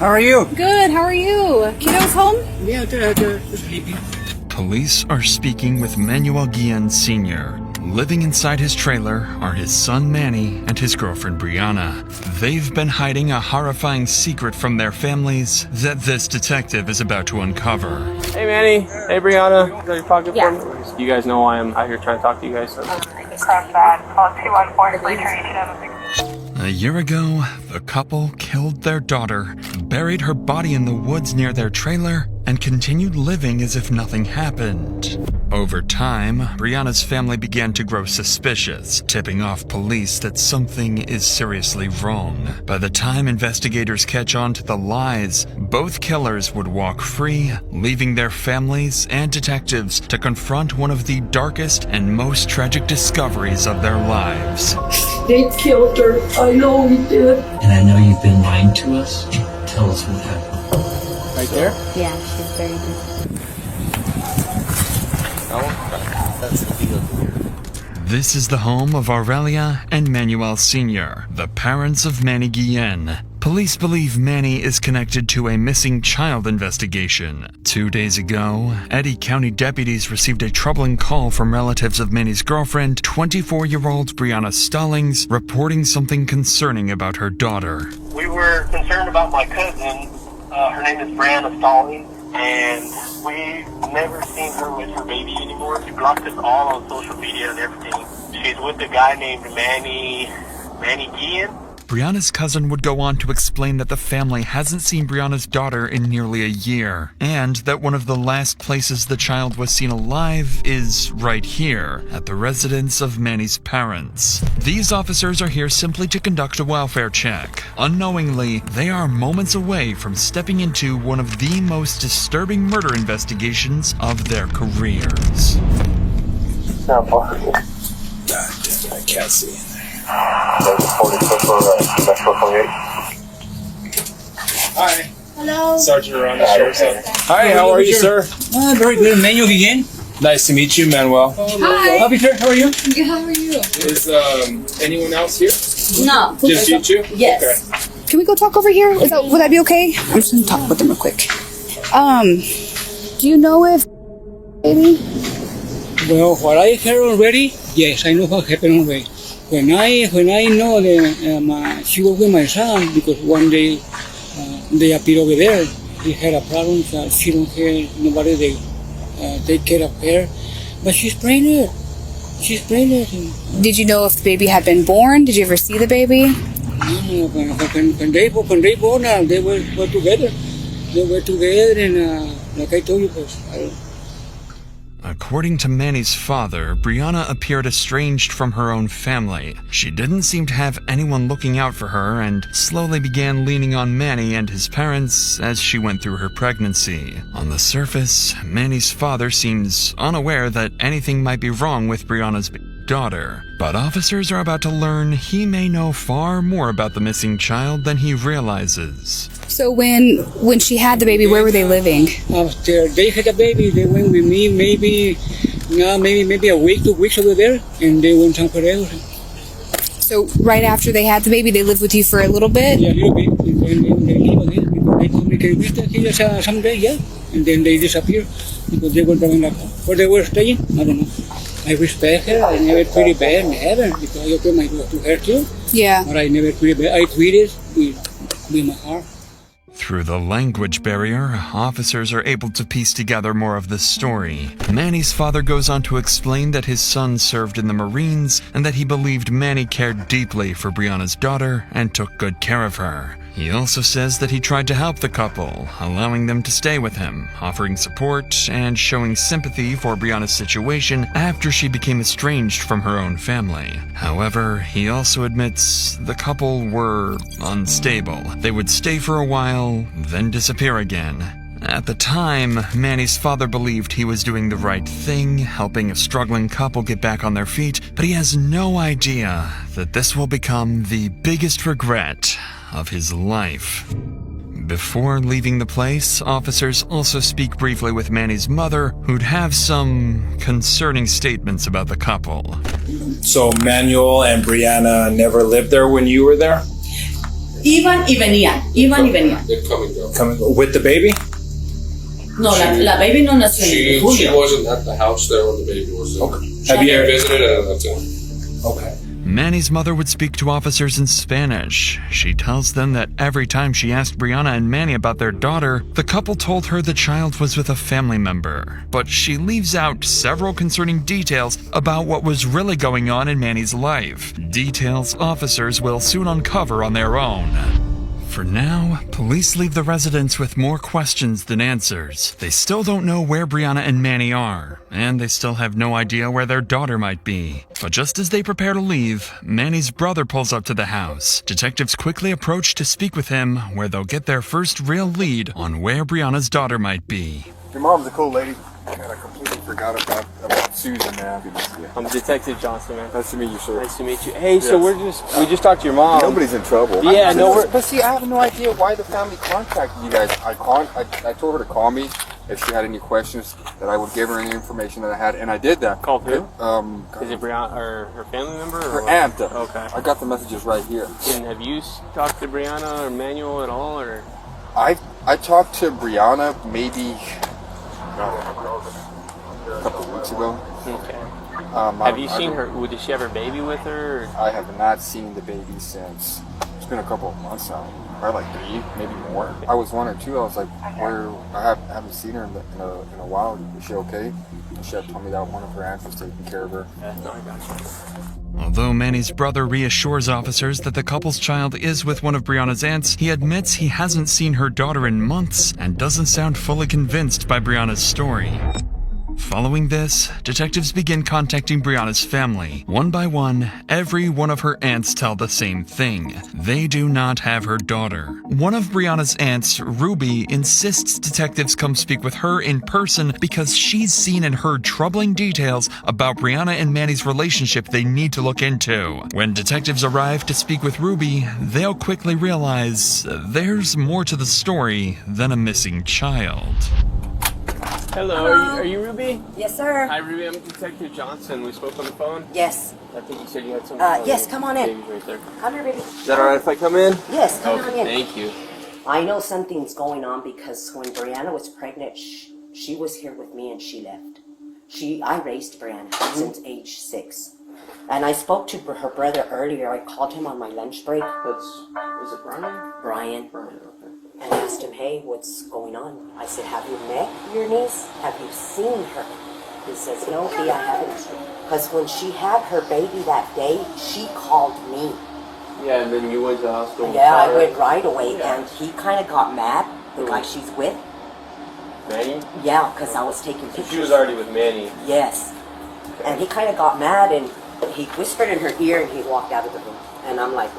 How are you? Good, how are you? Kiddo's home? Yeah, they're sleeping. Police are speaking with Manuel Guillen Sr. Living inside his trailer are his son Manny and his girlfriend Briana. They've been hiding a horrifying secret from their families that this detective is about to uncover. Hey Manny, hey Briana, is that your pocket for me? You guys know why I'm out here trying to talk to you guys. So. A year ago, the couple killed their daughter, buried her body in the woods near their trailer, and continued living as if nothing happened. Over time, Briana's family began to grow suspicious, tipping off police that something is seriously wrong. By the time investigators catch on to the lies, both killers would walk free, leaving their families and detectives to confront one of the darkest and most tragic discoveries of their lives. They killed her. I know we did. And I know you've been lying to us. Tell us what happened. Right there? Yeah, she's very good. That's the deal here. This is the home of Aurelia and Manuel Sr., the parents of Manny Guillen. Police believe Manny is connected to a missing child investigation. 2 days ago, Eddy County deputies received a troubling call from relatives of Manny's girlfriend, 24-year-old Briana Stallings, reporting something concerning about her daughter. We were concerned about my cousin. Her name is Briana Stallings, and we've never seen her with her baby anymore. She blocked us all on social media and everything. She's with a guy named Manny Guillen. Briana's cousin would go on to explain that the family hasn't seen Briana's daughter in nearly a year, and that one of the last places the child was seen alive is right here, at the residence of Manny's parents. These officers are here simply to conduct a welfare check. Unknowingly, they are moments away from stepping into one of the most disturbing murder investigations of their careers. I can't see. Hi. Hello. Sergeant around the sheriff's office. Hi, how are you, sir? Very good. Manuel Guillen. Nice to meet you, Manuel. Hi. Happy sir. How are you? Good, how are you? Is anyone else here? No. Just you two? Yes. Okay. Can we go talk over here? Would that be okay? I'm just gonna talk with them real quick. Do you know if baby? Well, what I heard already, yes, I know what happened already. When I know that she was with my son, because one day they appeared over there, he had a problem, so she don't have nobody they take care of her, but she's pregnant. She's pregnant. Did you know if the baby had been born? Did you ever see the baby? No, when they born, they were together. They were together, and like I told you, According to Manny's father, Briana appeared estranged from her own family. She didn't seem to have anyone looking out for her and slowly began leaning on Manny and his parents as she went through her pregnancy. On the surface, Manny's father seems unaware that anything might be wrong with Briana's daughter, but officers are about to learn he may know far more about the missing child than he realizes. So when she had the baby, where were they living? After they had a baby, they went with me maybe a week, 2 weeks over there, and they went somewhere else. So right after they had the baby, they lived with you for a little bit? Yeah, a little bit. And then they leave again because they communicate with us someday, yeah. And then they disappear because they were coming up. Where they were staying, I don't know. I respect her. I never treated bad, never, because I opened my door to her too. Yeah. But I never treated bad. I treated with my heart. Through the language barrier, officers are able to piece together more of the story. Manny's father goes on to explain that his son served in the Marines and that he believed Manny cared deeply for Briana's daughter and took good care of her. He also says that he tried to help the couple, allowing them to stay with him, offering support and showing sympathy for Briana's situation after she became estranged from her own family. However, he also admits the couple were unstable. They would stay for a while, then disappear again. At the time, Manny's father believed he was doing the right thing, helping a struggling couple get back on their feet, but he has no idea that this will become the biggest regret of his life. Before leaving the place, officers also speak briefly with Manny's mother, who'd have some concerning statements about the couple. So Manuel and Briana never lived there when you were there? Iban y venían. They'd come and go. Coming with the baby? No, la baby no nació en She julio. wasn't at the house there when the baby was there. Okay. Have you visited and that's it? Okay. Manny's mother would speak to officers in Spanish. She tells them that every time she asked Briana and Manny about their daughter, the couple told her the child was with a family member. But she leaves out several concerning details about what was really going on in Manny's life. Details officers will soon uncover on their own. For now, police leave the residents with more questions than answers. They still don't know where Briana and Manny are, and they still have no idea where their daughter might be. But just as they prepare to leave, Manny's brother pulls up to the house. Detectives quickly approach to speak with him, where they'll get their first real lead on where Briana's daughter might be. Your mom's a cool lady. God, I completely forgot about Susan, man. I'm Detective Johnson, man. Nice to meet you, sir. Nice to meet you. Hey, so we just talked to your mom. Nobody's in trouble. Yeah, But see, I have no idea why the family contacted you guys. I told her to call me if she had any questions, that I would give her any information that I had, and I did that. Called who? Is it Briana or her family member? Or her aunt. Okay. I got the messages right here. And have you talked to Briana or Manuel at all, or? I talked to Briana maybe a couple of weeks ago. Okay. Have you seen her? Did she have her baby with her? Or? I have not seen the baby since. It's been a couple of months now. Probably like 3, maybe more. I was 1 or 2. I was like, where? I haven't seen her in a while. Is she okay? And she had told me that one of her aunts was taking care of her. Yeah, no, I got you. Although Manny's brother reassures officers that the couple's child is with one of Briana's aunts, he admits he hasn't seen her daughter in months and doesn't sound fully convinced by Briana's story. Following this, detectives begin contacting Briana's family. One by one, every one of her aunts tell the same thing. They do not have her daughter. One of Briana's aunts, Ruby, insists detectives come speak with her in person because she's seen and heard troubling details about Briana and Manny's relationship they need to look into. When detectives arrive to speak with Ruby, they'll quickly realize there's more to the story than a missing child. Hello. Are you Ruby? Yes, sir. Hi, Ruby. I'm Detective Johnson. We spoke on the phone? Yes. I think you said you had something. Yes, come on in. Baby's right there. Come here, baby. Is that alright if I come in? Yes, come on in. Thank you. I know something's going on because when Briana was pregnant, she was here with me and she left. I raised Briana since age 6. And I spoke to her brother earlier. I called him on my lunch break. Is it Brian? Brian. Brian, okay. And asked him, hey, what's going on? I said, have you met your niece? Have you seen her? He says, no, I haven't. Because when she had her baby that day, she called me. Yeah, and then you went to the hospital. Yeah, I went right away, and he kind of got mad, the guy she's with. Manny? Yeah, because I was taking pictures. She was already with Manny. Yes. And he kind of got mad, and he whispered in her ear, and he walked out of the room. And I'm like,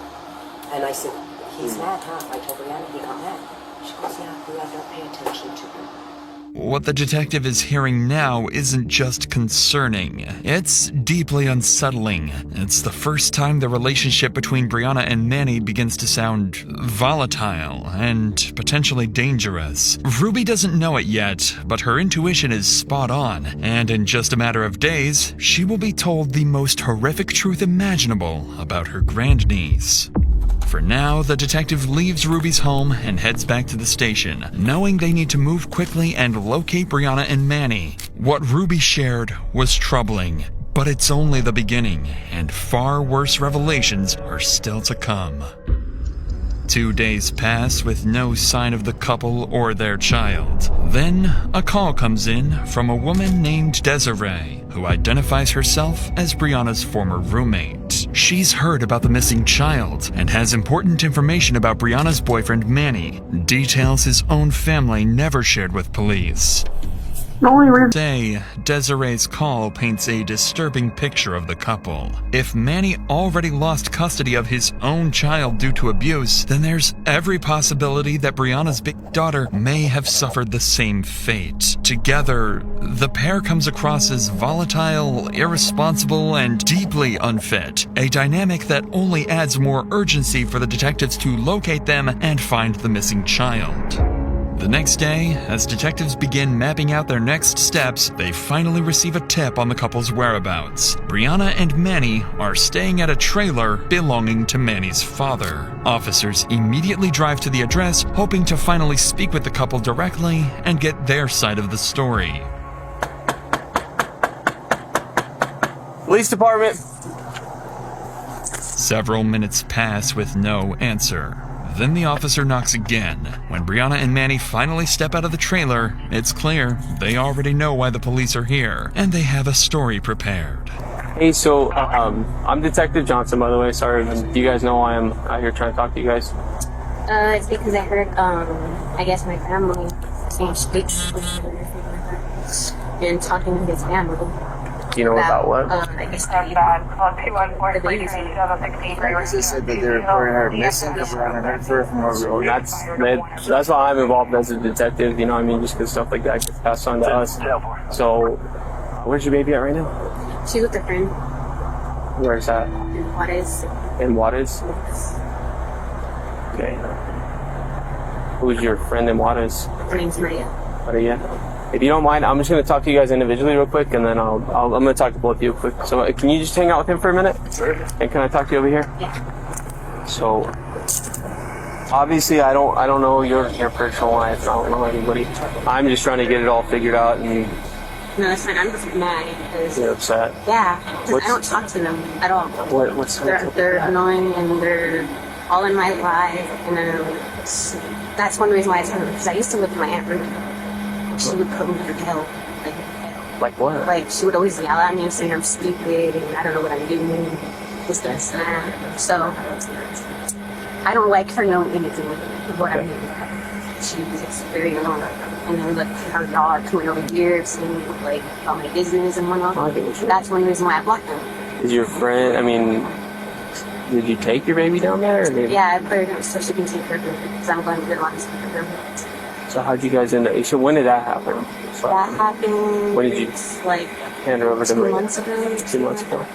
and I said, he's mad, huh? I told Briana he got mad. She goes, yeah, don't pay attention to him. What the detective is hearing now isn't just concerning, it's deeply unsettling. It's the first time the relationship between Briana and Manny begins to sound volatile and potentially dangerous. Ruby doesn't know it yet, but her intuition is spot on, and in just a matter of days, she will be told the most horrific truth imaginable about her grandniece. For now, the detective leaves Ruby's home and heads back to the station, knowing they need to move quickly and locate Briana and Manny. What Ruby shared was troubling, but it's only the beginning, and far worse revelations are still to come. 2 days pass with no sign of the couple or their child. Then, a call comes in from a woman named Desiree, who identifies herself as Briana's former roommate. She's heard about the missing child and has important information about Briana's boyfriend Manny, details his own family never shared with police. Today, Desiree's call paints a disturbing picture of the couple. If Manny already lost custody of his own child due to abuse, then there's every possibility that Briana's big daughter may have suffered the same fate. Together, the pair comes across as volatile, irresponsible, and deeply unfit, a dynamic that only adds more urgency for the detectives to locate them and find the missing child. The next day, as detectives begin mapping out their next steps, they finally receive a tip on the couple's whereabouts. Briana and Manny are staying at a trailer belonging to Manny's father. Officers immediately drive to the address, hoping to finally speak with the couple directly and get their side of the story. Police department. Several minutes pass with no answer. Then the officer knocks again. When Briana and Manny finally step out of the trailer, it's clear they already know why the police are here, and they have a story prepared. Hey, so I'm Detective Johnson, by the way. Sorry, do you guys know why I'm out here trying to talk to you guys? It's because I heard, I guess my family saying speaks and talking to his family. Do you know about what? I guess that you said that they reported her missing because we haven't heard from her from over. That's why I'm involved as a detective, you know what I mean? Just because stuff like that gets passed on to us. So, where's your baby at right now? She's with a friend. Where's that? In Juarez. In Juarez? Okay. Who's your friend in Juarez? Her name's Maria. Maria? If you don't mind, I'm just going to talk to you guys individually real quick, and then I'm going to talk to both of you quick. So can you just hang out with him for a minute? Sure. And can I talk to you over here? Yeah. So, obviously, I don't know your personal life. I don't know anybody. I'm just trying to get it all figured out. And No, that's fine. I'm just mad because... You're upset? Yeah, because I don't talk to them at all. They're annoying, and they're all in my life, and that's one reason why I tell them, because I used to live with my Aunt Ruby. She would put me through hell. Like what? Like, she would always yell at me and say I'm stupid and I don't know what I'm doing. This, and that. So, I don't like her knowing anything of what I'm doing. She was just very annoying. And then, like, her dog coming over here saying, like, about my business and whatnot. That's one reason why I blocked them. Is your friend, I mean, did you take your baby down there? Or Yeah, I put her down so she can take her because I'm going to get lots of her. So how'd you guys end up? So when did that happen? That happened. When did you like hand her over to 2 months ago? 2 months ago.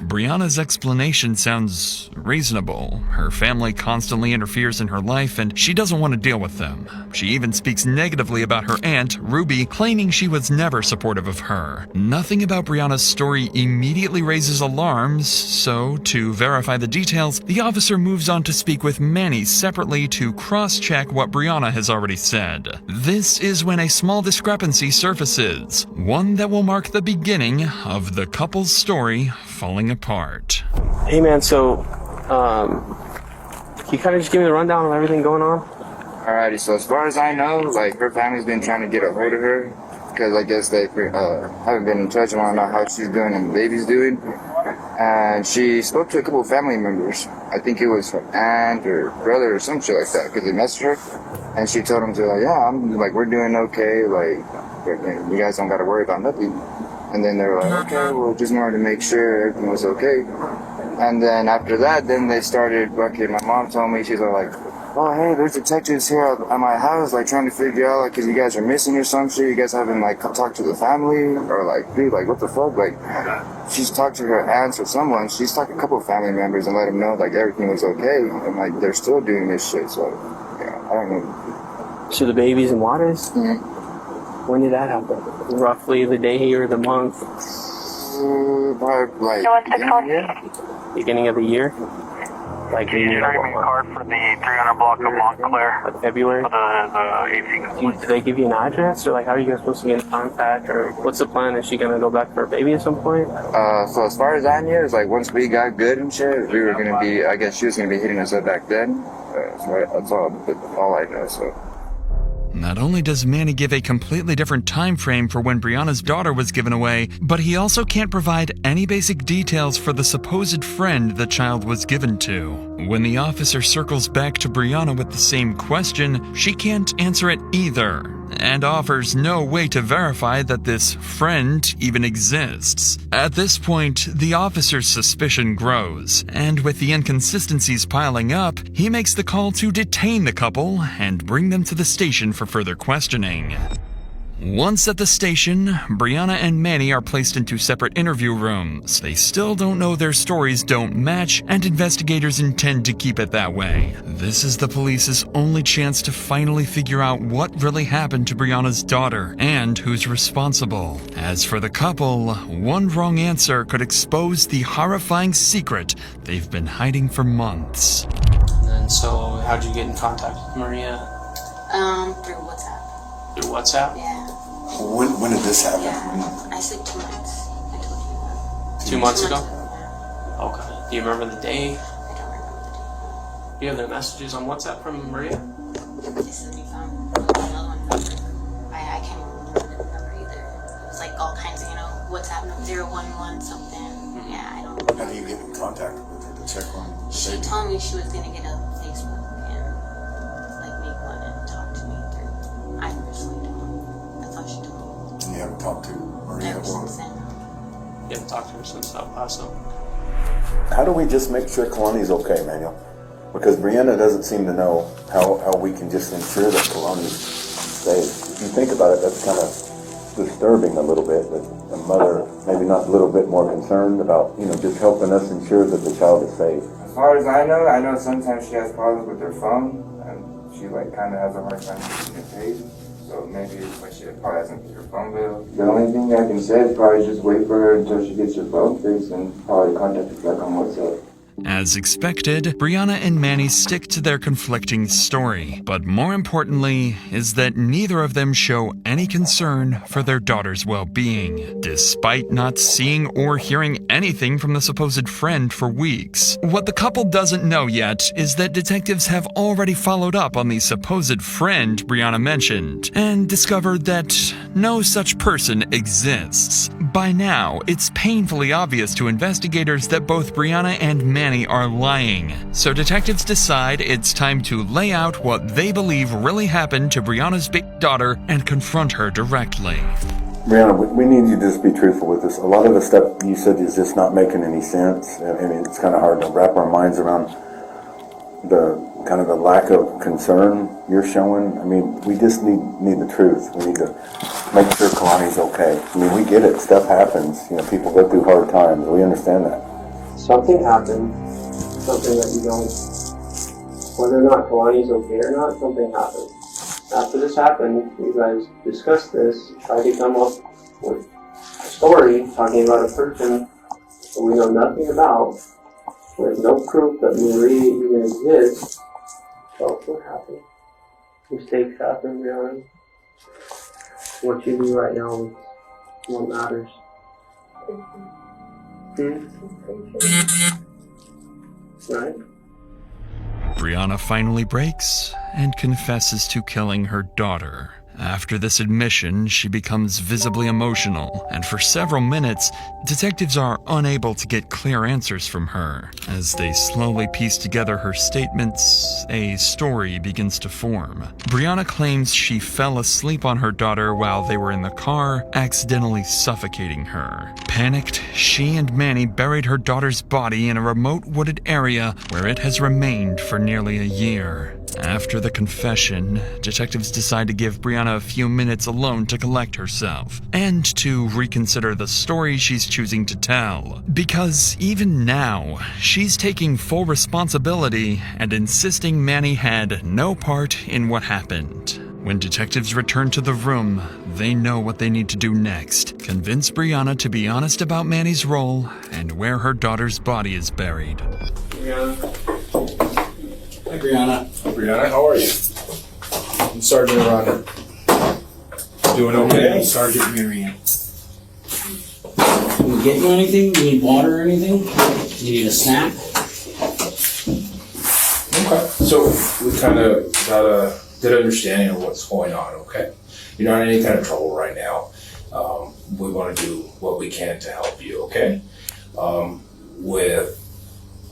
Briana's explanation sounds reasonable. Her family constantly interferes in her life, and she doesn't want to deal with them. She even speaks negatively about her aunt, Ruby, claiming she was never supportive of her. Nothing about Briana's story immediately raises alarms, so to verify the details, the officer moves on to speak with Manny separately to cross-check what Briana has already said. This is when a small discrepancy surfaces, one that will mark the beginning of the couple's story falling apart. Hey man, so can you kind of just give me the rundown of everything going on? Alrighty, so as far as I know, like, her family's been trying to get a hold of her because I guess they haven't been in touch and want to know how she's doing and the baby's doing. And she spoke to a couple of family members. I think it was her aunt or brother or some shit like that, because they messaged her. And she told them to, like, yeah, we're doing okay. Like, you guys don't got to worry about nothing. And then they were like, okay, well, just wanted to make sure everything was okay. And then after that, then they started, okay, my mom told me, she's like, oh, hey, there's detectives here at my house, like, trying to figure out, like, because you guys are missing or some shit. You guys haven't, like, talked to the family? Or, like, dude, like, what the fuck? Like, she's talked to her aunts or someone. She's talked to a couple of family members and let them know, like, everything was okay. And, like, they're still doing this shit, so, yeah, I don't know. So the baby's in Juarez? Yeah. When did that happen? Roughly the day or the month? Probably, like, beginning of the year? Like the card for the 300 block of Montclair. Like February? For the 18th. Do they give you an address? Or like how are you guys supposed to get in contact? Or what's the plan? Is she gonna go back for her baby at some point? So as far as I knew, it's like once we got good and shit, we were gonna be, I guess she was gonna be hitting us up back then. So that's all I know, so. Not only does Manny give a completely different time frame for when Briana's daughter was given away, but he also can't provide any basic details for the supposed friend the child was given to. When the officer circles back to Briana with the same question, she can't answer it either, and offers no way to verify that this friend even exists. At this point, the officer's suspicion grows, and with the inconsistencies piling up, he makes the call to detain the couple and bring them to the station for further questioning. Once at the station, Briana and Manny are placed into separate interview rooms. They still don't know their stories don't match, and investigators intend to keep it that way. This is the police's only chance to finally figure out what really happened to Briana's daughter and who's responsible. As for the couple, one wrong answer could expose the horrifying secret they've been hiding for months. And so, how'd you get in contact with Maria? Through WhatsApp. Through WhatsApp? Yeah. When did this happen? Yeah. I said 2 months. I told you that. 2 months ago? Yeah. Okay. Do you remember the day? I don't remember the day. Do you have the messages on WhatsApp from Maria? They said we found another one number. I can't even remember the number either. It was like all kinds of, WhatsApp number 011 something. Mm-hmm. Yeah, I don't know. How do you get in contact with her to check on the She baby? told me she was going to get a Facebook and make one and talk to me through. I personally don't. That's all she told me. And you haven't talked to Maria Ever or? since then. You haven't talked to her since El Paso? How do we just make sure Keilani's okay, Manuel? Because Briana doesn't seem to know how we can just ensure that Keilani's safe. If you think about it, that's kind of disturbing a little bit, that a mother maybe not a little bit more concerned about, just helping us ensure that the child is safe. As far as I know sometimes she has problems with her phone, and she kind of has a hard time getting it paid. So maybe when she probably hasn't paid her phone bill. The only thing I can say is probably just wait for her until she gets her phone fixed and probably contact us back on WhatsApp. As expected, Briana and Manny stick to their conflicting story, but more importantly is that neither of them show any concern for their daughter's well-being, despite not seeing or hearing anything from the supposed friend for weeks. What the couple doesn't know yet is that detectives have already followed up on the supposed friend Briana mentioned, and discovered that no such person exists. By now, it's painfully obvious to investigators that both Briana and Manny are lying. So detectives decide it's time to lay out what they believe really happened to Briana's big daughter and confront her directly. Briana, we need you to just be truthful with us. A lot of the stuff you said is just not making any sense. I mean, it's kind of hard to wrap our minds around the kind of the lack of concern you're showing. I mean, we just need the truth. We need to make sure Keilani's okay. I mean, we get it. Stuff happens. People go through hard times. We understand that. Something happened, something that you don't, whether or not Keilani's okay or not, something happened. After this happened, you guys discussed this, tried to come up with a story talking about a person that we know nothing about, with no proof that Marie even exists. So what happened? Mistakes happen, really. What you do right now is what matters. Right? Briana finally breaks and confesses to killing her daughter. After this admission, she becomes visibly emotional, and for several minutes, detectives are unable to get clear answers from her. As they slowly piece together her statements, a story begins to form. Briana claims she fell asleep on her daughter while they were in the car, accidentally suffocating her. Panicked, she and Manny buried her daughter's body in a remote wooded area where it has remained for nearly a year. After the confession, detectives decide to give Briana a few minutes alone to collect herself, and to reconsider the story she's choosing to tell. Because even now, she's taking full responsibility and insisting Manny had no part in what happened. When detectives return to the room, they know what they need to do next. Convince Briana to be honest about Manny's role and where her daughter's body is buried. Hi, Briana. Briana, how are you? I'm Sergeant Ronda. Doing okay? Sergeant Marion. Can we get you anything? Do you need water or anything? Do you need a snack? Okay. So we kind of got a good understanding of what's going on, okay? You're not in any kind of trouble right now. We want to do what we can to help you, okay? With,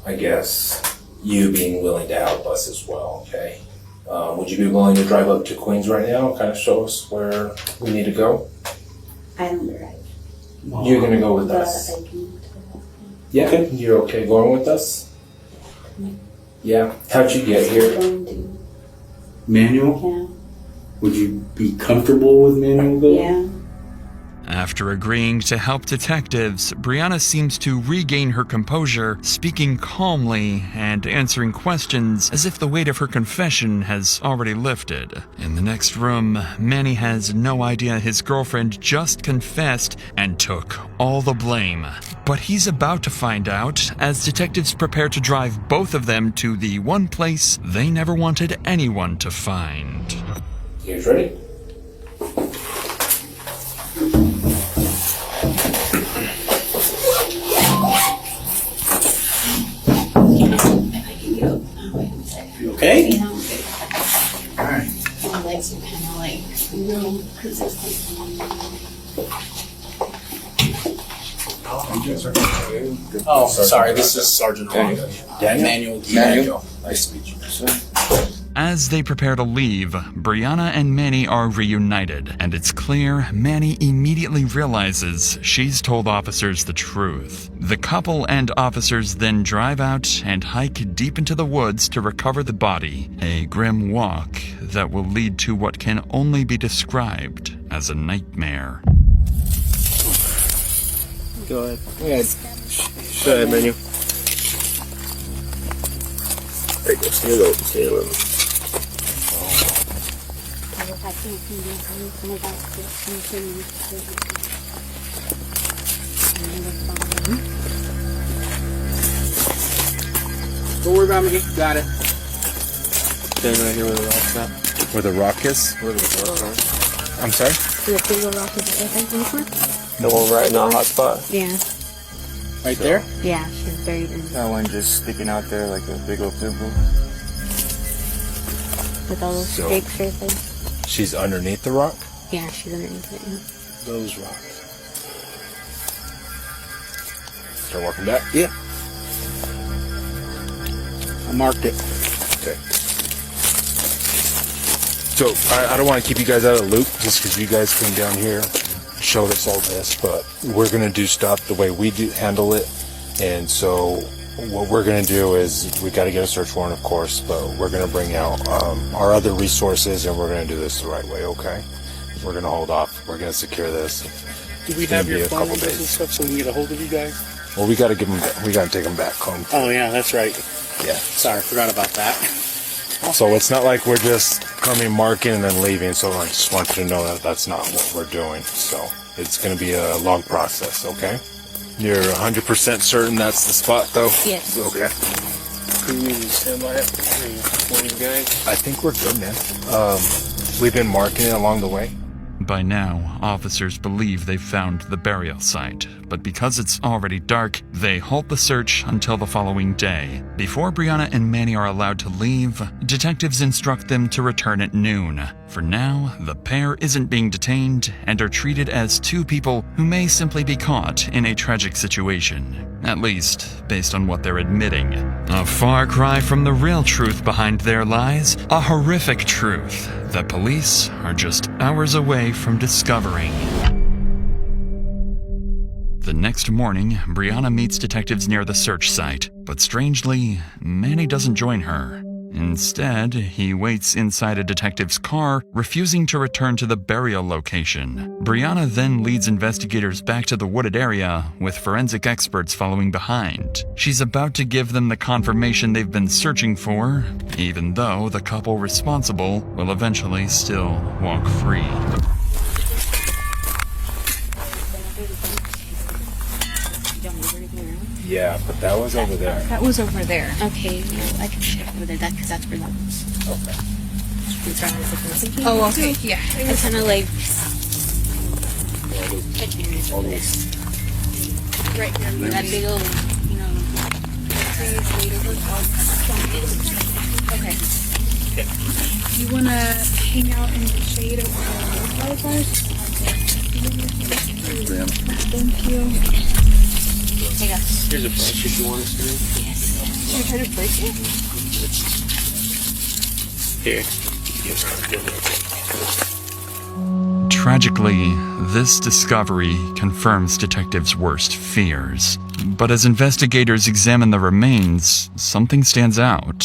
I guess, you being willing to help us as well, okay? Would you be willing to drive up to Queens right now and kind of show us where we need to go? I don't drive. You're going to go with us? Yeah, you're okay going with us? Yeah. How'd you get here? Manual? Would you be comfortable with manual billing? Yeah. After agreeing to help detectives, Briana seems to regain her composure, speaking calmly and answering questions as if the weight of her confession has already lifted. In the next room, Manny has no idea his girlfriend just confessed and took all the blame. But he's about to find out as detectives prepare to drive both of them to the one place they never wanted anyone to find. You guys ready? You okay? Yeah. Alright. My legs are kind of like, no, because it's Oh, sorry, this is Sergeant Daniel. Daniel. Nice to meet you. As they prepare to leave, Briana and Manny are reunited, and it's clear Manny immediately realizes she's told officers the truth. The couple and officers then drive out and hike deep into the woods to recover the body, a grim walk that will lead to what can only be described as a nightmare. Go ahead. Go ahead, menu. There you go. See you later. See you later. Don't worry about me. Got it. Stand right here where the rock's at. Where the rock is? Where the rock is. I'm sorry? The big rock is The one right in the hot spot. Yeah. Right there? Yeah, she's buried in. That one just sticking out there like a big old pimple. With all those So- sticks right there. She's underneath the rock? Yeah, she's underneath it. Yeah. Those rocks. Start walking back? Yeah. I marked it. Okay. So, I don't want to keep you guys out of the loop just because you guys came down here, showed us all this, but we're going to do stuff the way we do handle it. And so, what we're going to do is, we got to get a search warrant, of course, but we're going to bring out our other resources and we're going to do this the right way, okay? We're going to hold off. We're going to secure this. Do we It's gonna have your be a phone couple numbers and days. stuff so we can get a hold of you guys? Well, we got to give them. We got to take them back home. Oh, yeah, that's right. Yeah. Sorry, I forgot about that. So it's not like we're just coming, marking, and then leaving. So I just want you to know that that's not what we're doing. So it's going to be a long process. Okay. You're 100% certain that's the spot, though. Yes. Okay. Can you stand by it for you guys? I think we're good, man. We've been marking it along the way. By now, officers believe they've found the burial site, but because it's already dark, they halt the search until the following day. Before Briana and Manny are allowed to leave, detectives instruct them to return at noon. For now, the pair isn't being detained and are treated as two people who may simply be caught in a tragic situation. At least, based on what they're admitting. A far cry from the real truth behind their lies, a horrific truth that police are just hours away from discovering. The next morning, Briana meets detectives near the search site, but strangely, Manny doesn't join her. Instead, he waits inside a detective's car, refusing to return to the burial location. Briana then leads investigators back to the wooded area, with forensic experts following behind. She's about to give them the confirmation they've been searching for, even though the couple responsible will eventually still walk free. Yeah, but that was over there. That was over there. Okay, yeah, I can check over there. Because that's where that was. Okay. Oh, okay. Yeah. It's kind of like Right here. that big old, you know. Okay. You want to hang out in the shade over the fireflies? Thank you. Hey guys. Here's a brush if you want us to do. Yes. Should I try to break it? Here. Tragically, this discovery confirms detectives' worst fears. But as investigators examine the remains, something stands out.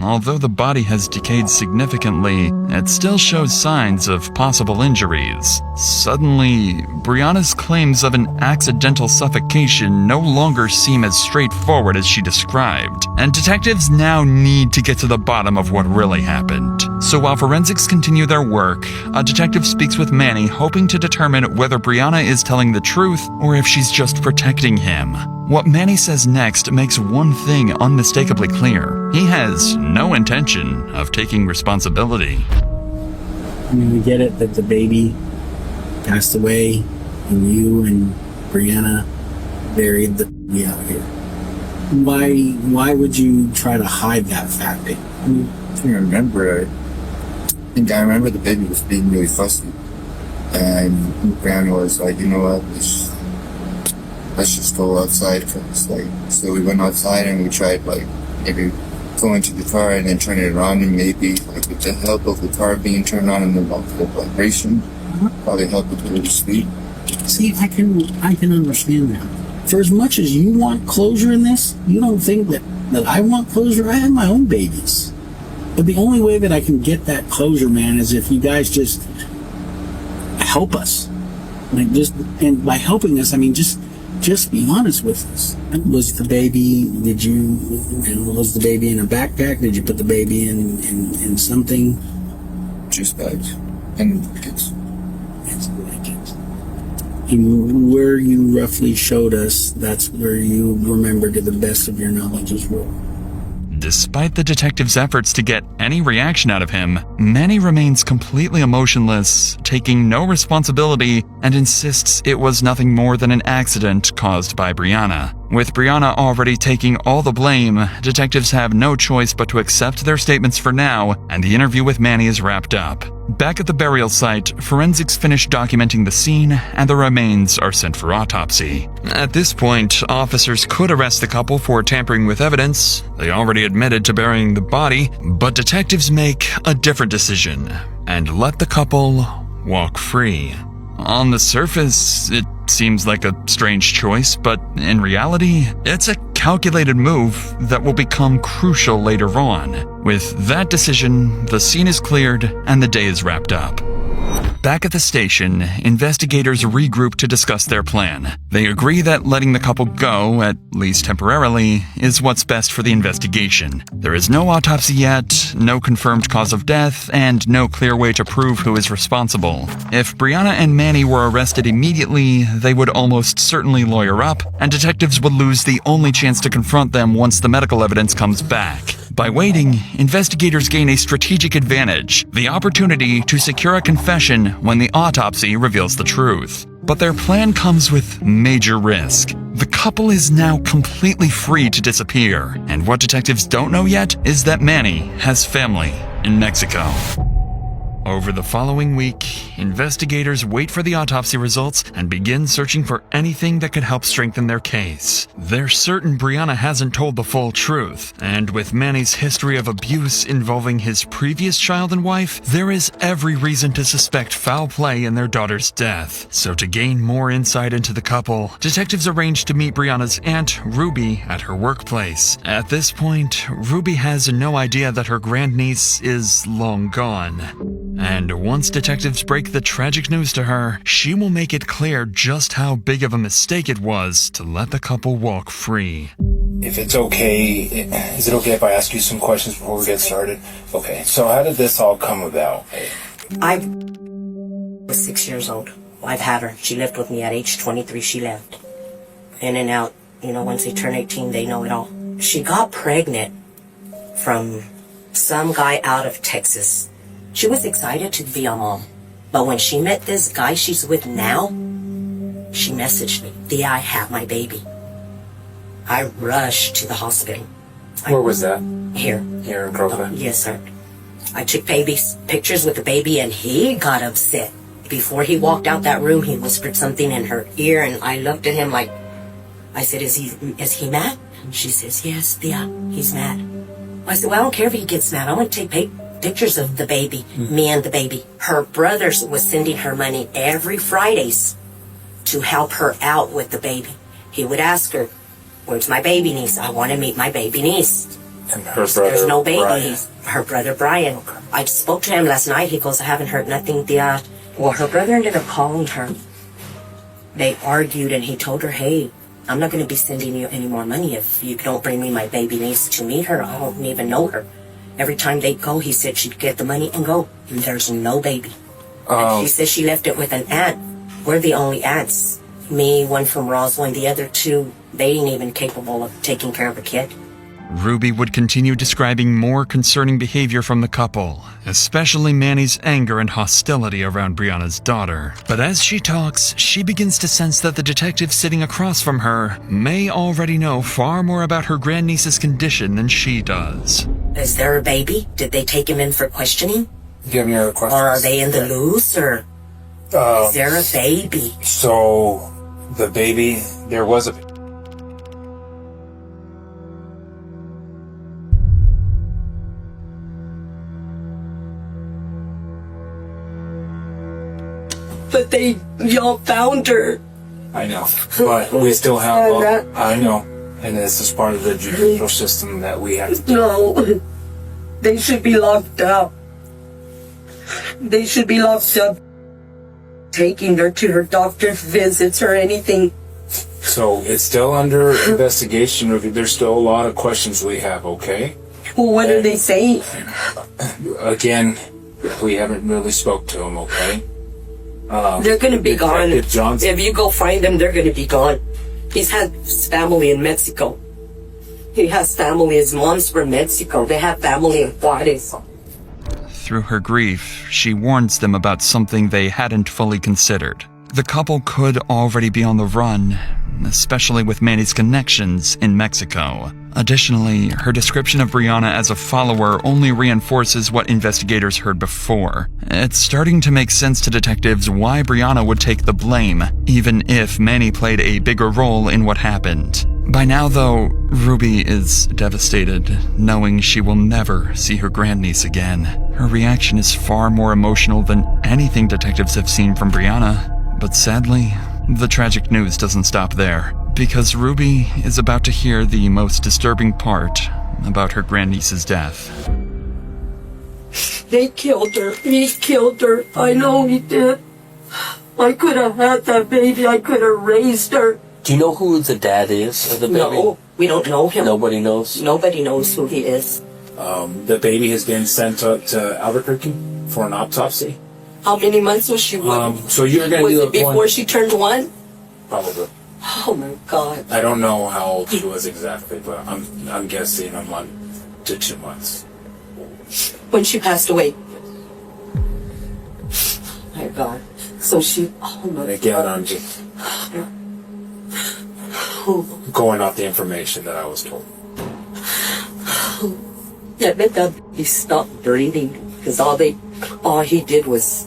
Although the body has decayed significantly, it still shows signs of possible injuries. Suddenly, Briana's claims of an accidental suffocation no longer seem as straightforward as she described, and detectives now need to get to the bottom of what really happened. So while forensics continue their work, a detective speaks with Manny, hoping to determine whether Briana is telling the truth or if she's just protecting him. What Manny says next makes one thing unmistakably clear. He has no intention of taking responsibility. I mean, we get it that the baby passed away and you and Briana buried the baby out here. Why would you try to hide that fact? I think I remember the baby was being really fussy. And Briana was like, you know what, let's just go outside first. So we went outside and we tried maybe going to the car and then turning it around, and maybe with the help of the car being turned on and the vibration, probably helped with her to sleep. See, I can understand that. For as much as you want closure in this, you don't think that I want closure. I have my own babies. But the only way that I can get that closure, man, is if you guys just help us. And by helping us, I mean just be honest with us. Was the baby, was the baby in a backpack? Did you put the baby in something? Just bags and blankets. And where you roughly showed us, that's where you remember to the best of your knowledge as well. Despite the detective's efforts to get any reaction out of him, Manny remains completely emotionless, taking no responsibility, and insists it was nothing more than an accident caused by Briana. With Briana already taking all the blame, detectives have no choice but to accept their statements for now, and the interview with Manny is wrapped up. Back at the burial site, forensics finish documenting the scene, and the remains are sent for autopsy. At this point, officers could arrest the couple for tampering with evidence. They already admitted to burying the body, but detectives make a different decision and let the couple walk free. On the surface, it seems like a strange choice, but in reality, it's a calculated move that will become crucial later on. With that decision, the scene is cleared and the day is wrapped up. Back at the station, investigators regroup to discuss their plan. They agree that letting the couple go, at least temporarily, is what's best for the investigation. There is no autopsy yet, no confirmed cause of death, and no clear way to prove who is responsible. If Briana and Manny were arrested immediately, they would almost certainly lawyer up, and detectives would lose the only chance to confront them once the medical evidence comes back. By waiting, investigators gain a strategic advantage, the opportunity to secure a confession when the autopsy reveals the truth. But their plan comes with major risk. The couple is now completely free to disappear, and what detectives don't know yet is that Manny has family in Mexico. Over the following week, investigators wait for the autopsy results and begin searching for anything that could help strengthen their case. They're certain Briana hasn't told the full truth, and with Manny's history of abuse involving his previous child and wife, there is every reason to suspect foul play in their daughter's death. So to gain more insight into the couple, detectives arrange to meet Briana's aunt, Ruby, at her workplace. At this point, Ruby has no idea that her grandniece is long gone. And once detectives break the tragic news to her, she will make it clear just how big of a mistake it was to let the couple walk free. If it's okay, is it okay if I ask you some questions before we get started? Okay, so how did this all come about? I was 6 years old. I've had her. She lived with me at age 23. She left. In and out. Once they turn 18, they know it all. She got pregnant from some guy out of Texas. She was excited to be a mom. But when she met this guy she's with now, she messaged me, "Thea, I have my baby." I rushed to the hospital. Where was that? Here. Here in Crowfoot? Yes, sir. I took pictures with the baby, and he got upset. Before he walked out that room, he whispered something in her ear, and I looked at him like, I said, is he mad? She says, "Yes, Thea, he's mad." I said, "Well, I don't care if he gets mad. I want to take pictures of the baby, me and the baby." Her brothers was sending her money every Fridays to help her out with the baby. He would ask her, "Where's my baby niece? I want to meet my baby niece." And her brother, There's no baby. Brian. Her brother Brian. I spoke to him last night. He goes, I haven't heard nothing yet. Well, her brother ended up calling her. They argued, and he told her, hey, I'm not going to be sending you any more money if you don't bring me my baby niece to meet her. I don't even know her. Every time they go, he said she'd get the money and go. And there's no baby. And she says she left it with an aunt. We're the only aunts. Me, one from Roswell, and the other two, they ain't even capable of taking care of a kid. Ruby would continue describing more concerning behavior from the couple, especially Manny's anger and hostility around Briana's daughter. But as she talks, she begins to sense that the detective sitting across from her may already know far more about her grandniece's condition than she does. Is there a baby? Did they take him in for questioning? Do you have any other questions? Or are they in the loose, or is there a baby? So, the baby, there was a... But y'all found her. I know, but we still have... I know, and this is part of the judicial system that we have to do. No, they should be locked up. They should be locked up. Taking her to her doctor's visits or anything. So, it's still under investigation. There's still a lot of questions we have, okay? Well, what are they saying? Again, we haven't really spoke to them, okay? They're going to be gone. Johnson. If you go find them, they're going to be gone. He's had family in Mexico. He has family. His mom's from Mexico. They have family in Juarez. Through her grief, she warns them about something they hadn't fully considered. The couple could already be on the run, especially with Manny's connections in Mexico. Additionally, her description of Briana as a follower only reinforces what investigators heard before. It's starting to make sense to detectives why Briana would take the blame, even if Manny played a bigger role in what happened. By now, though, Ruby is devastated, knowing she will never see her grandniece again. Her reaction is far more emotional than anything detectives have seen from Briana. But sadly, the tragic news doesn't stop there, because Ruby is about to hear the most disturbing part about her grandniece's death. They killed her. He killed her. I know he did. I could have had that baby. I could have raised her. Do you know who the dad is of the baby? No, we don't know him. Nobody knows? Nobody knows who he is. The baby has been sent to Albuquerque for an autopsy. How many months was she? So you're going to do it before she turned 1? Probably. Oh my God. I don't know how old she was exactly, but I'm guessing a month to 2 months. When she passed away. My God. So she. Oh my Again, God. I'm just going off the information that I was told. Yeah, I bet that he stopped breathing because all he did was,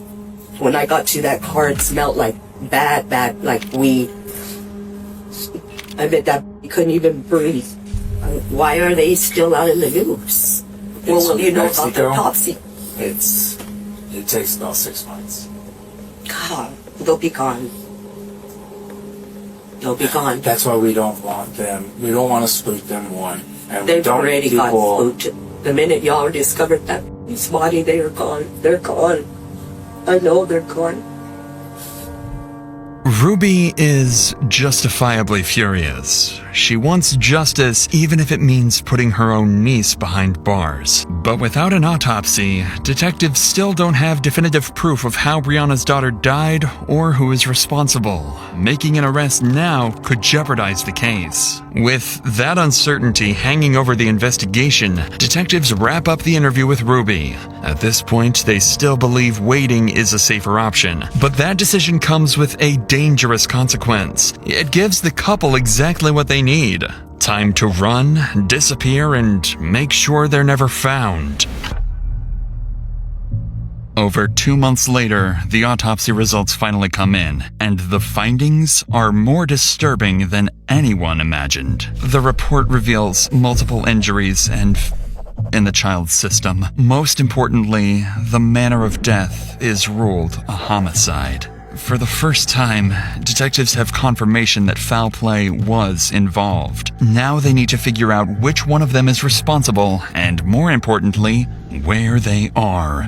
when I got to that car, it smelled like bad, like weed. I bet that he couldn't even breathe. Why are they still out in the news? Well, you know about the autopsy. It takes about 6 months. God, they'll be gone. They'll be gone. That's why we don't want them. We don't want to spook them, one. And They've already got spooked. The minute y'all discovered that his body, they are gone. They're gone. I know they're gone. Ruby is justifiably furious. She wants justice even if it means putting her own niece behind bars. But without an autopsy, detectives still don't have definitive proof of how Briana's daughter died or who is responsible. Making an arrest now could jeopardize the case. With that uncertainty hanging over the investigation, detectives wrap up the interview with Ruby. At this point, they still believe waiting is a safer option, but that decision comes with a dangerous consequence. It gives the couple exactly what they need: time to run, disappear, and make sure they're never found. Over 2 months later, the autopsy results finally come in, and the findings are more disturbing than anyone imagined. The report reveals multiple injuries in the child's system. Most importantly, the manner of death is ruled a homicide. For the first time, detectives have confirmation that foul play was involved. Now they need to figure out which one of them is responsible, and more importantly, where they are.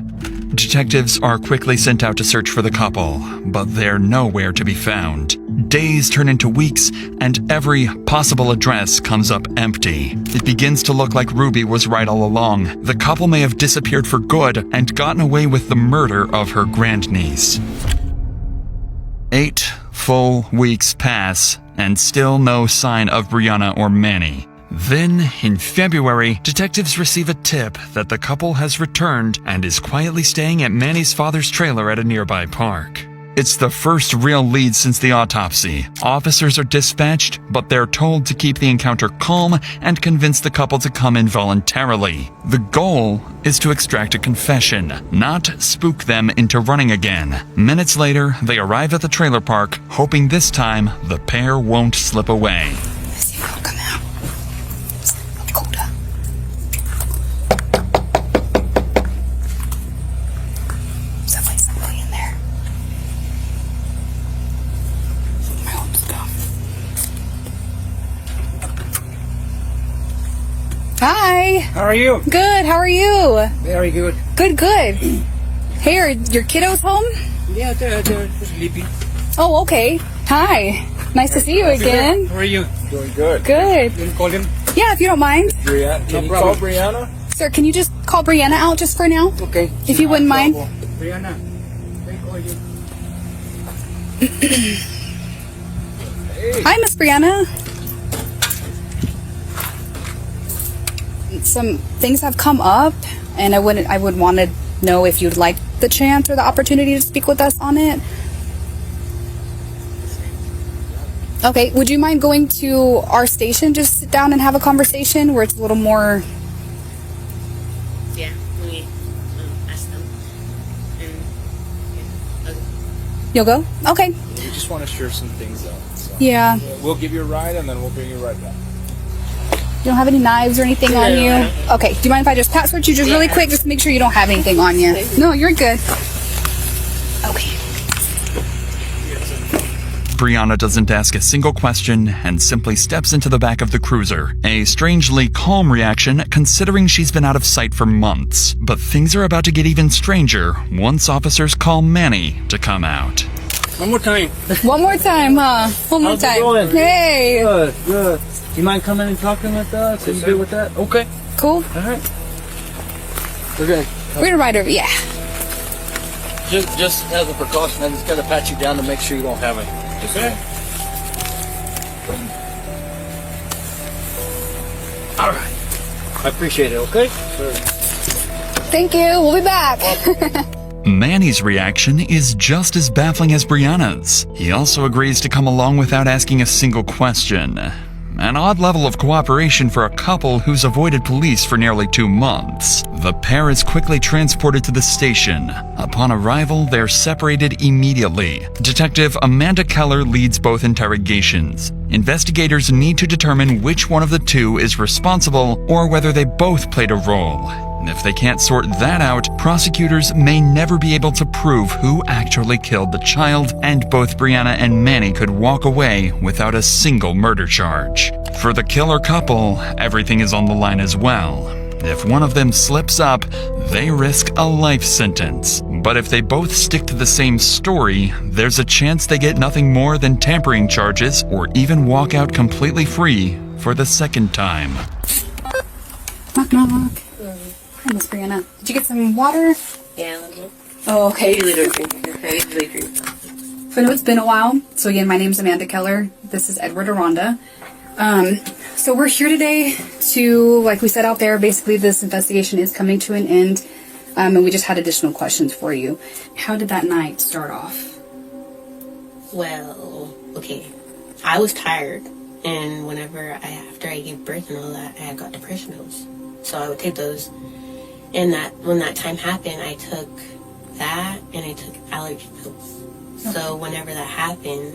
Detectives are quickly sent out to search for the couple, but they're nowhere to be found. Days turn into weeks, and every possible address comes up empty. It begins to look like Ruby was right all along. The couple may have disappeared for good and gotten away with the murder of her grandniece. 8 full weeks pass, and still no sign of Briana or Manny. Then, in February, detectives receive a tip that the couple has returned and is quietly staying at Manny's father's trailer at a nearby park. It's the first real lead since the autopsy. Officers are dispatched, but they're told to keep the encounter calm and convince the couple to come in voluntarily. The goal is to extract a confession, not spook them into running again. Minutes later, they arrive at the trailer park, hoping this time the pair won't slip away. Hi. How are you? Good. How are you? Very good. Good. Hey, are your kiddos home? Yeah, they're sleeping. Oh, okay. Hi. Nice to see you again. How are you? Doing good. Good. Can you call him? Yeah, if you don't mind. Brianna, can you call Brianna? Sir, can you just call Briana out just for now? Okay. If you wouldn't mind. Brianna, can I call you? Hi, Miss Briana. Some things have come up, and I would want to know if you'd like the chance or the opportunity to speak with us on it. Okay, would you mind going to our station, just sit down and have a conversation where it's a little more... Yeah, we ask them. And, yeah, okay. You'll go? Okay. We just want to share some things out. So. Yeah. We'll give you a ride and then we'll bring you right back. You don't have any knives or anything on you? Okay, do you mind if I just pat search you just really quick, just to make sure you don't have anything on you? No, you're good. Okay. Briana doesn't ask a single question and simply steps into the back of the cruiser. A strangely calm reaction considering she's been out of sight for months. But things are about to get even stranger once officers call Manny to come out. One more time. One more time, huh? One more How's it time. going? Hey. Good. You mind coming and talking with us? Are you good with that? Okay. Cool. All right. We're good. We're gonna ride over, yeah. Just as a precaution, I just gotta pat you down to make sure you don't have any. Okay. All right. I appreciate it, okay? Sure. Thank you. We'll be back. Manny's reaction is just as baffling as Briana's. He also agrees to come along without asking a single question. An odd level of cooperation for a couple who's avoided police for nearly 2 months. The pair is quickly transported to the station. Upon arrival, they're separated immediately. Detective Amanda Keller leads both interrogations. Investigators need to determine which one of the two is responsible or whether they both played a role. If they can't sort that out, prosecutors may never be able to prove who actually killed the child, and both Briana and Manny could walk away without a single murder charge. For the killer couple, everything is on the line as well. If one of them slips up, they risk a life sentence. But if they both stick to the same story, there's a chance they get nothing more than tampering charges or even walk out completely free for the second time. Knock, knock. Hi, Miss Briana. Did you get some water? Yeah, a little. Oh, okay. I usually drink. So I know it's been a while. So again, my name's Amanda Keller. This is Edward Aranda. So we're here today to, like we said out there, basically this investigation is coming to an end. And we just had additional questions for you. How did that night start off? Well, okay. I was tired, and after I gave birth and all that, I got depression pills. So I would take those. And when that time happened, I took that and I took allergy pills. Okay. So whenever that happened,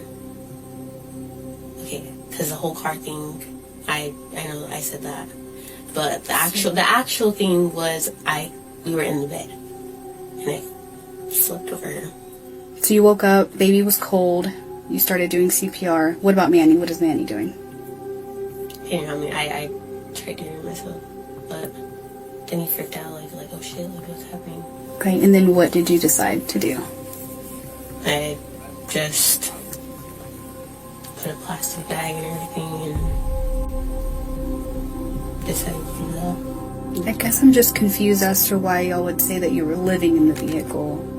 okay, because the whole car thing, I know I said that, but the actual thing was we were in the bed and I flipped over. So you woke up, baby was cold, you started doing CPR. What about Manny? What is Manny doing? You know, I mean, I tried doing it myself, but then he freaked out, like, oh shit, like, what's happening? Okay, and then what did you decide to do? I just put a plastic bag and everything and decided to do that. I guess I'm just confused as to why y'all would say that you were living in the vehicle.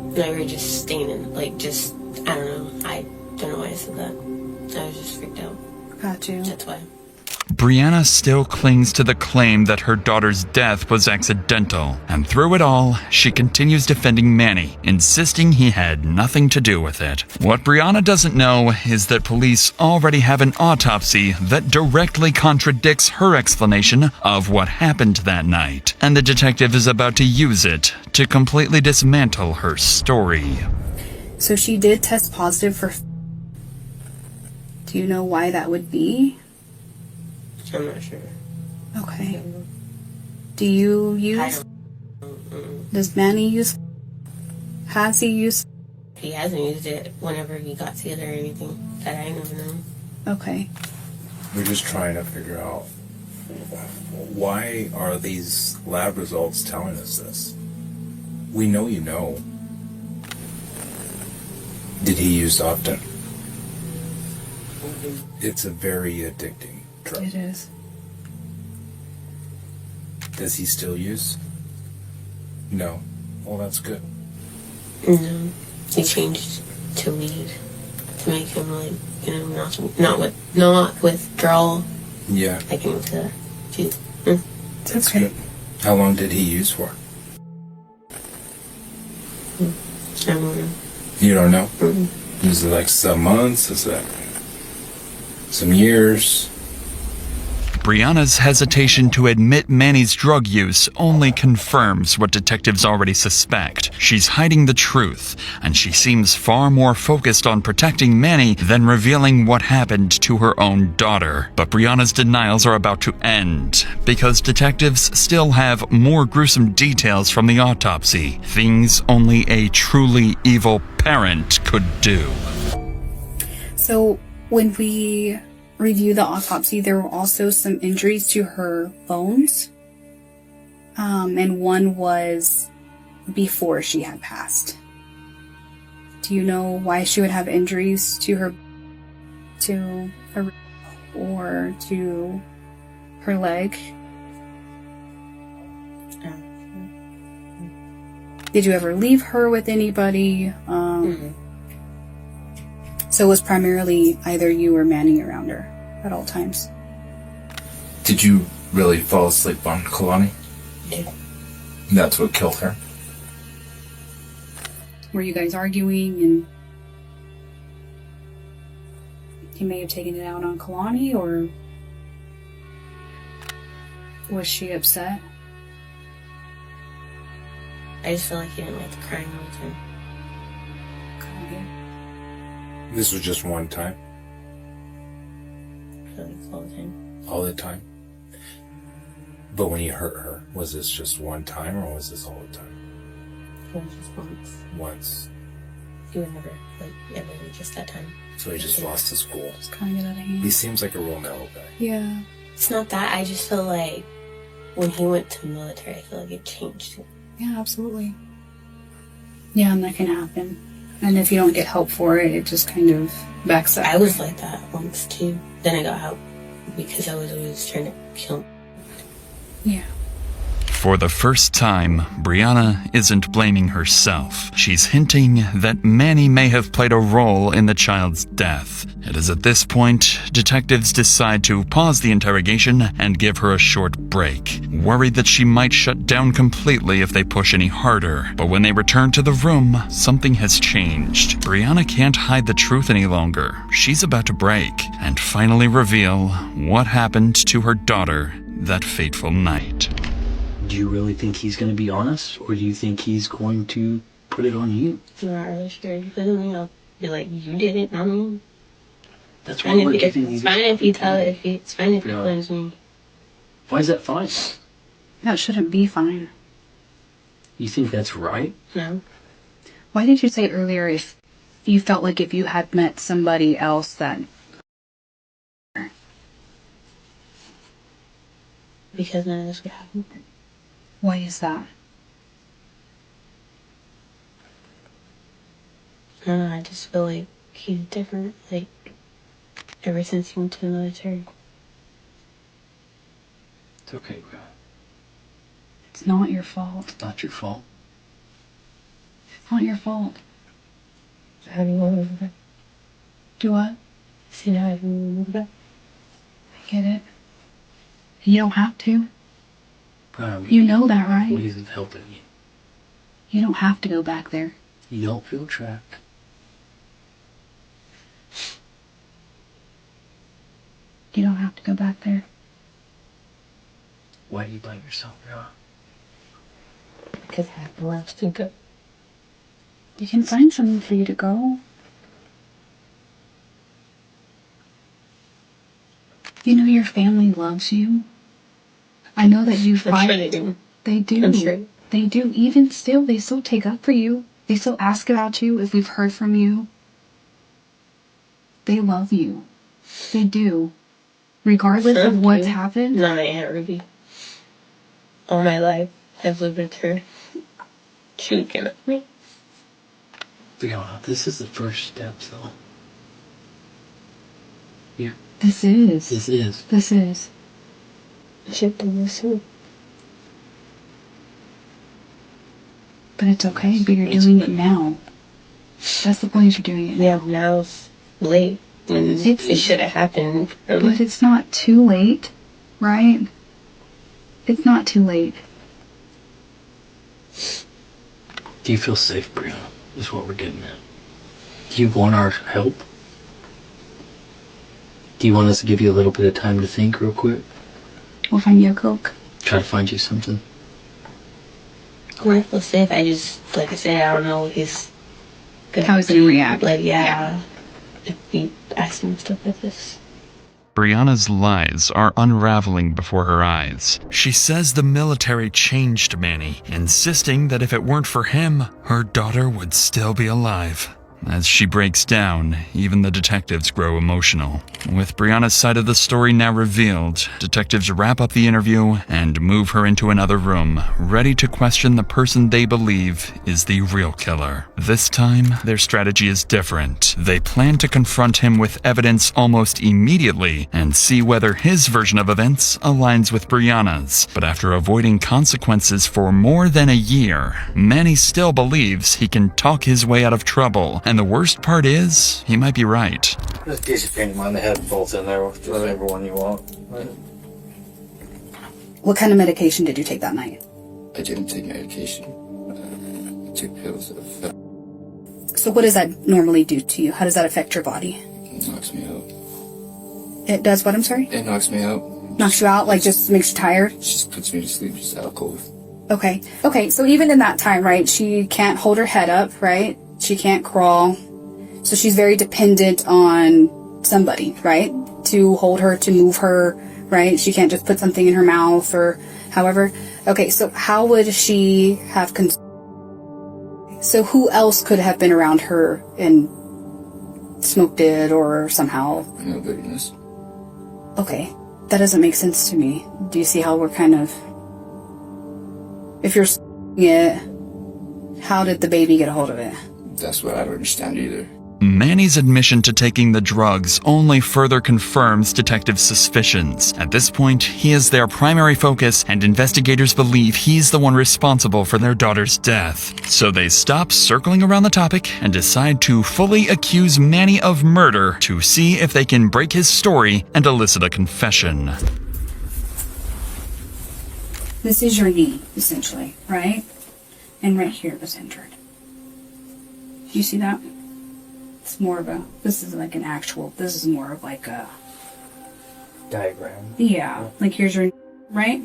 No, we were just staying in, like, just, I don't know. I don't know why I said that. I was just freaked out. Got you. That's why. Briana still clings to the claim that her daughter's death was accidental, and through it all, she continues defending Manny, insisting he had nothing to do with it. What Briana doesn't know is that police already have an autopsy that directly contradicts her explanation of what happened that night, and the detective is about to use it to completely dismantle her story. So she did test positive for... Do you know why that would be? I'm not sure. Okay. Do you use... Does Manny use... Has he used... He hasn't used it whenever he got together or anything that I never know. Okay. We're just trying to figure out why are these lab results telling us this? We know you know. Did he use often? It's a very addicting drug. It is. Does he still use? No. Well, that's good. No. He changed to weed to make him, like, you know, not withdrawal. Yeah. Like him to do. That's good. How long did he use for? I don't know. You don't know? Is it like some months? Is it some years? Briana's hesitation to admit Manny's drug use only confirms what detectives already suspect. She's hiding the truth, and she seems far more focused on protecting Manny than revealing what happened to her own daughter. But Briana's denials are about to end, because detectives still have more gruesome details from the autopsy, things only a truly evil parent could do. So when we review the autopsy, there were also some injuries to her bones. And one was before she had passed. Do you know why she would have injuries to her or to her leg? Did you ever leave her with anybody? So it was primarily either you or Manny around her at all times. Did you really fall asleep on Keilani? Yeah. That's what killed her? Were you guys arguing and he may have taken it out on Keilani, or was she upset? I just feel like he didn't like the crying all the time. This was just one time? I feel like it's all the time. All the time? But when you hurt her, was this just one time or was this all the time? It was just once. Once. He would never, like, ever just that time. So he just lost his cool. Just kind of get out of hand. He seems like a real mellow guy. Yeah. It's not that. I just feel like when he went to the military, I feel like it changed him. Yeah, absolutely. Yeah, and that can happen. And if you don't get help for it, it just kind of backs up. I was like that once too. Then I got help because I was always trying to kill him. Yeah. For the first time, Briana isn't blaming herself. She's hinting that Manny may have played a role in the child's death. It is at this point, detectives decide to pause the interrogation and give her a short break, worried that she might shut down completely if they push any harder. But when they return to the room, something has changed. Briana can't hide the truth any longer. She's about to break and finally reveal what happened to her daughter that fateful night. Do you really think he's going to be honest, or do you think he's going to put it on you? I'm not really sure. I'll be like, you did it, not me. That's why we're giving you. It's fine if you tell it. It's fine if you blames me. Why is that fine? That shouldn't be fine. You think that's right? No. Why did you say earlier if you felt like if you had met somebody else that... Because none of this would happen. Why is that? I don't know, I just feel like he's different, like, ever since he went to the military. It's okay, bro. It's not your fault. It's not your fault. It's not your fault. How do you want to move back? Do what? See, now I can move back. I get it. You don't have to. Bro, You know that, right? What isn't helping you? You don't have to go back there. You don't feel trapped. You don't have to go back there. Why do you blame yourself, bro? Because I have nowhere else to go. You can find something for you to go. You know your family loves you. I know that you fight. I'm sure they do. They do. I'm sure. They do. Even still, they still take up for you. They still ask about you if we've heard from you. They love you. They do. Regardless of what's happened. Not my Aunt Ruby. All my life, I've lived with her. She would give it to me. Briana, this is the first step, though. Yeah. This is. This is. This is. I should do this too. But it's okay, but you're doing it now. That's the point, you're doing it now. Yeah, now it's late. And it should have happened early. But it's not too late, right? It's not too late. Do you feel safe, Briana? Is what we're getting at. Do you want our help? Do you want us to give you a little bit of time to think real quick? We'll find you a Coke. Try to find you something. I want to feel safe. I just, like I said, I don't know if he's gonna How he's gonna react. Like, yeah. If he asks him stuff like this. Briana's lies are unraveling before her eyes. She says the military changed Manny, insisting that if it weren't for him, her daughter would still be alive. As she breaks down, even the detectives grow emotional. With Briana's side of the story now revealed, detectives wrap up the interview and move her into another room, ready to question the person they believe is the real killer. This time, their strategy is different. They plan to confront him with evidence almost immediately and see whether his version of events aligns with Briana's. But after avoiding consequences for more than a year, Manny still believes he can talk his way out of trouble. And the worst part is, he might be right. Just get your paint on the head bolts in there with whatever one you want. Right? What kind of medication did you take that night? I didn't take medication. I took pills. So what does that normally do to you? How does that affect your body? It knocks me out. It does what, I'm sorry? It knocks me out. Knocks you out, like just makes you tired? It just puts me to sleep, just alcohol. Okay. Okay, so even in that time, right, she can't hold her head up, right? She can't crawl. So she's very dependent on somebody, right? To hold her, to move her, right? She can't just put something in her mouth or however. Okay, so how would she have... So who else could have been around her and smoked it or somehow... No goodness. Okay, that doesn't make sense to me. Do you see how we're kind of... If you're it, how did the baby get a hold of it? That's what I don't understand either. Manny's admission to taking the drugs only further confirms detectives' suspicions. At this point, he is their primary focus, and investigators believe he's the one responsible for their daughter's death. So they stop circling around the topic and decide to fully accuse Manny of murder to see if they can break his story and elicit a confession. This is your knee, essentially, right? And right here it was injured. Do you see that? It's more of a, this is like an actual, this is more of like a... Diagram. Yeah, like here's your, right?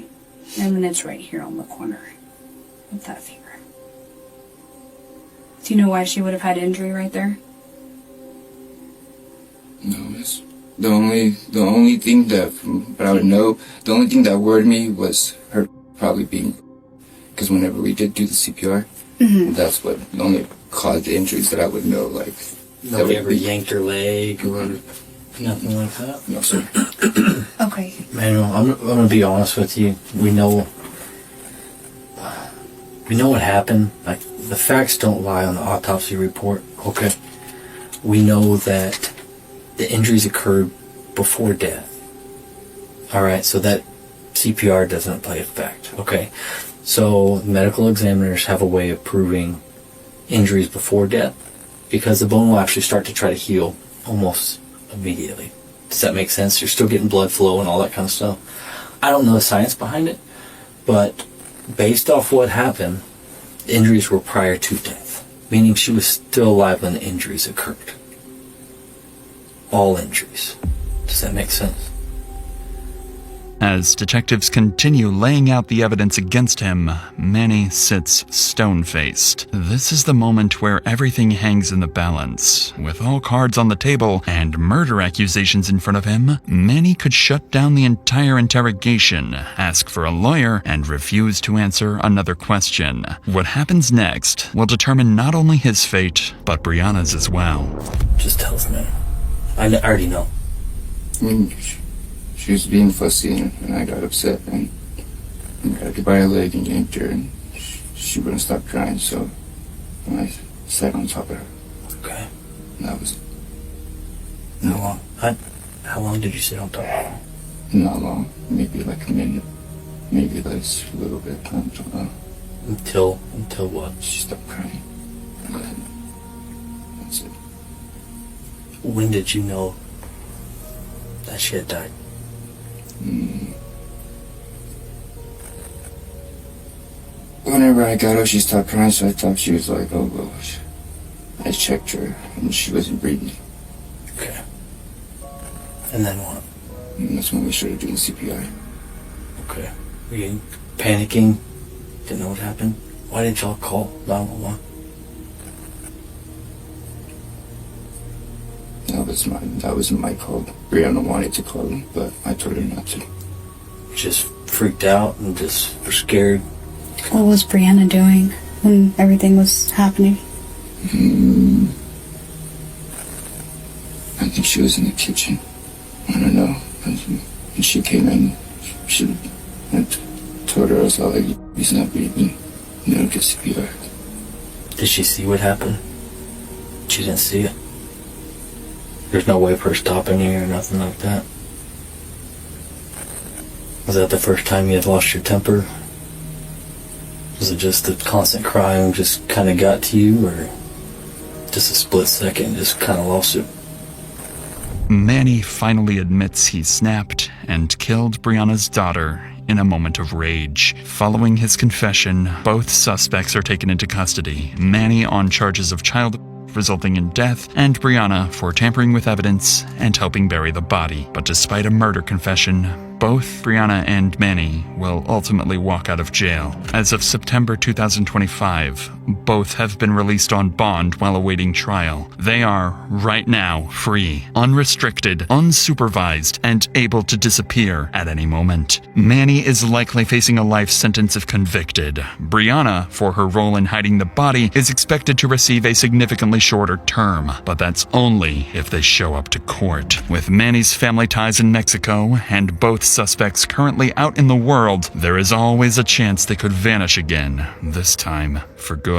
And then it's right here on the corner of that finger. Do you know why she would have had injury right there? No, miss. The only thing that, from what I would know, the only thing that worried me was her probably being, because whenever we did do the CPR, that's what the only caused the injuries that I would know, like. Nobody ever yanked her leg or nothing like that? No, sir. Okay. Manuel, I'm going to be honest with you. We know what happened. Like, the facts don't lie on the autopsy report, okay? We know that the injuries occurred before death. Alright, so that CPR doesn't play a fact, okay? So, medical examiners have a way of proving injuries before death, because the bone will actually start to try to heal almost immediately. Does that make sense? You're still getting blood flow and all that kind of stuff. I don't know the science behind it, but based off what happened, the injuries were prior to death, meaning she was still alive when the injuries occurred. All injuries. Does that make sense? As detectives continue laying out the evidence against him, Manny sits stone-faced. This is the moment where everything hangs in the balance. With all cards on the table and murder accusations in front of him, Manny could shut down the entire interrogation, ask for a lawyer, and refuse to answer another question. What happens next will determine not only his fate, but Briana's as well. Just tell us, man. I already know. She was being fussy, and I got upset, and grabbed her by her leg and yanked her, and she wouldn't stop crying, so I sat on top of her. Okay. And that was it. How long did you sit on top of her? Not long. Maybe like a minute. Maybe less, a little bit. I don't know. Until what? She stopped crying. And then that's it. When did you know that she had died? Whenever I got her, she stopped crying, so I thought she was like, oh, well. I checked her, and she wasn't breathing. Okay. And then what? And that's when we started doing CPR. Okay. Were you panicking? Didn't know what happened? Why did y'all call 911? That was my call. Briana wanted to call him, but I told her not to. Just freaked out and just were scared. What was Briana doing when everything was happening? I think she was in the kitchen. I don't know. When she came in, I told her, I was like, he's not breathing. You know, get CPR. Did she see what happened? She didn't see it. There's no way for her stopping you or nothing like that. Was that the first time you had lost your temper? Was it just the constant crying just kind of got to you, or just a split second just kind of lost it? Manny finally admits he snapped and killed Briana's daughter in a moment of rage. Following his confession, both suspects are taken into custody. Manny on charges of child resulting in death, and Briana for tampering with evidence and helping bury the body. But despite a murder confession, both Briana and Manny will ultimately walk out of jail. As of September 2025, both have been released on bond while awaiting trial. They are, right now, free, unrestricted, unsupervised, and able to disappear at any moment. Manny is likely facing a life sentence if convicted. Briana, for her role in hiding the body, is expected to receive a significantly shorter term, but that's only if they show up to court. With Manny's family ties in Mexico and both suspects currently out in the world, there is always a chance they could vanish again, this time for good.